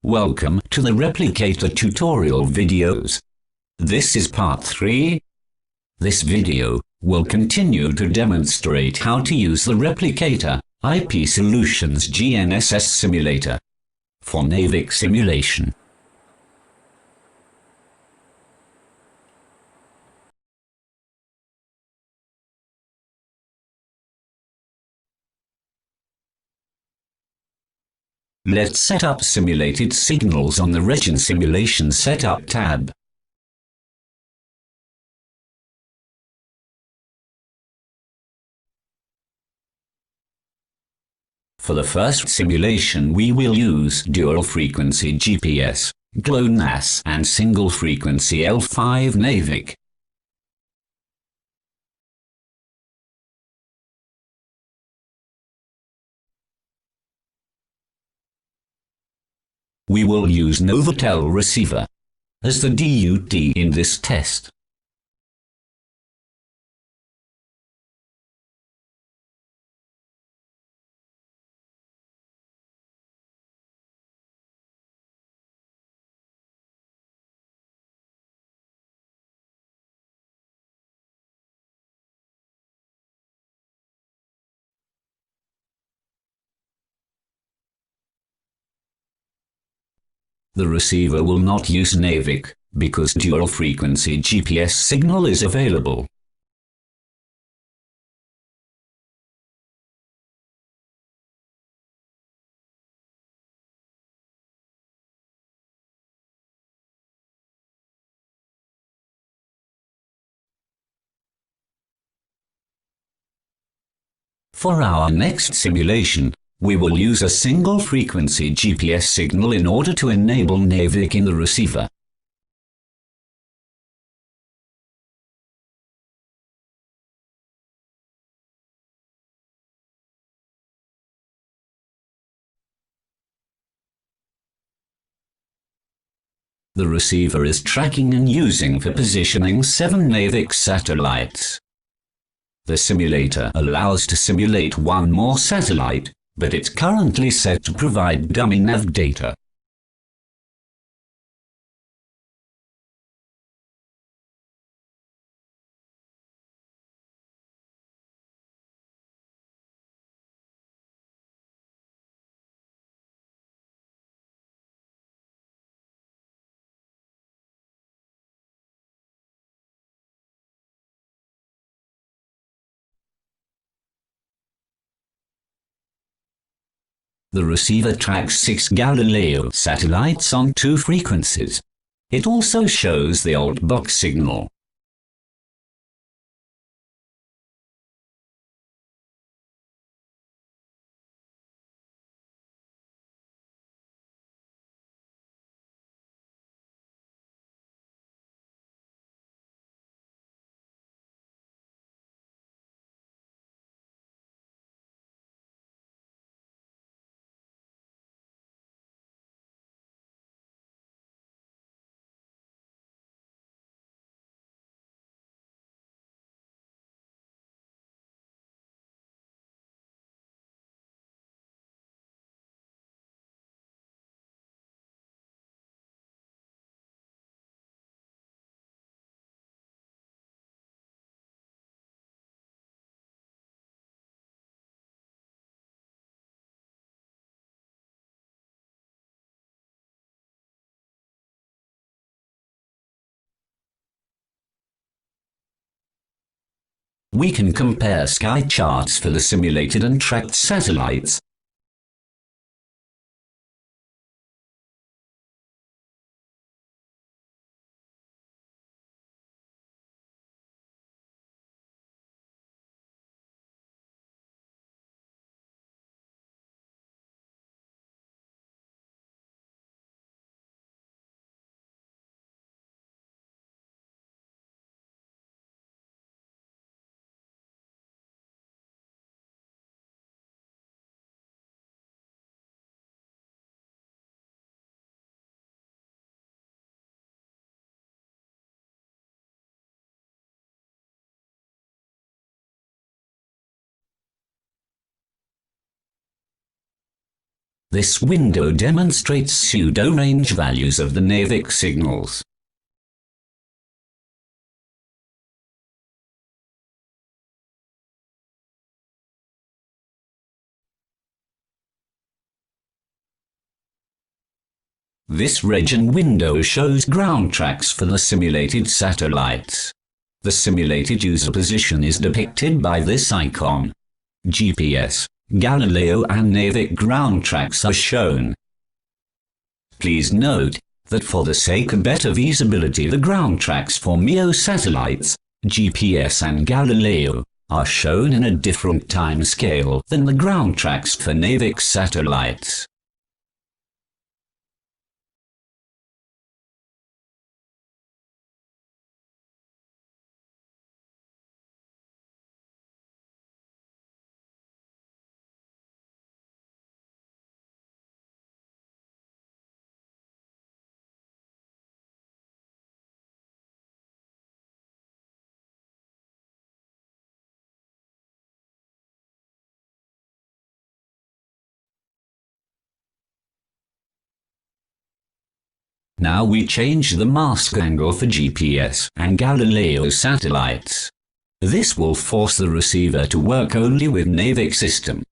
Welcome to the Replicator tutorial videos. This is part 3. This video will continue to demonstrate how to use the Replicator iP-Solutions GNSS Simulator for NavIC simulation. Let's set up simulated signals on the Region Simulation Setup tab. For the first simulation we will use dual-frequency GPS, GLONASS and single-frequency L5 NavIC. We will use Novotel receiver as the DUT in this test. The receiver will not use NavIC because dual-frequency GPS signal is available. For our next simulation, we will use a single-frequency GPS signal in order to enable NavIC in the receiver. The receiver is tracking and using for positioning 7 NavIC satellites. The simulator allows to simulate one more satellite, but it's currently set to provide dummy nav data. The receiver tracks 6 Galileo satellites on 2 frequencies. It also shows the old box signal. We can compare sky charts for the simulated and tracked satellites. This window demonstrates pseudo-range values of the NavIC signals. This region window shows ground tracks for the simulated satellites. The simulated user position is depicted by this icon. GPS, Galileo and NavIC ground tracks are shown. Please note that for the sake of better visibility, the ground tracks for MEO satellites, GPS and Galileo, are shown in a different time scale than the ground tracks for NavIC satellites. Now we change the mask angle for GPS and Galileo satellites. This will force the receiver to work only with NavIC system.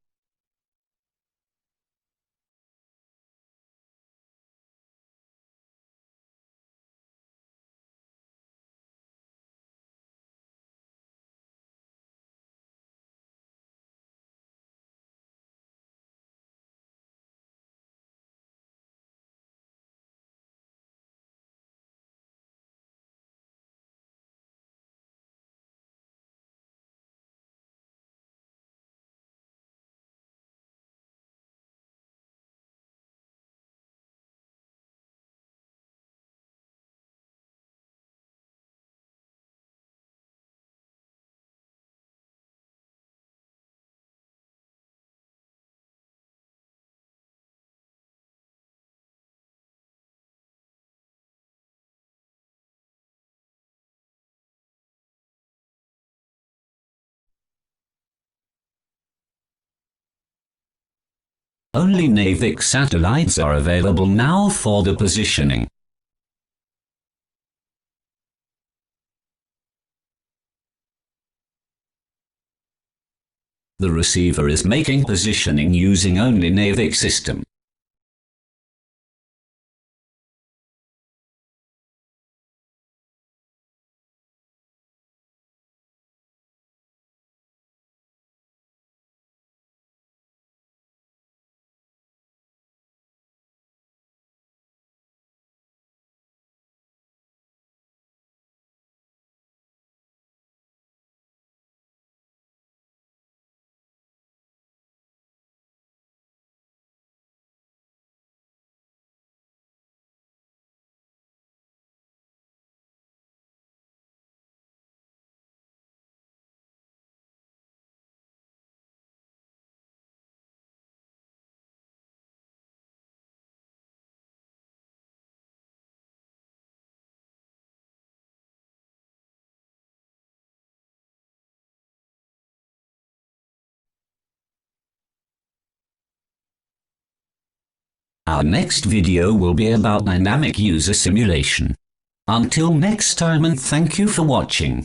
Only NavIC satellites are available now for the positioning. The receiver is making positioning using only NavIC system. Our next video will be about dynamic user simulation. Until next time, and thank you for watching.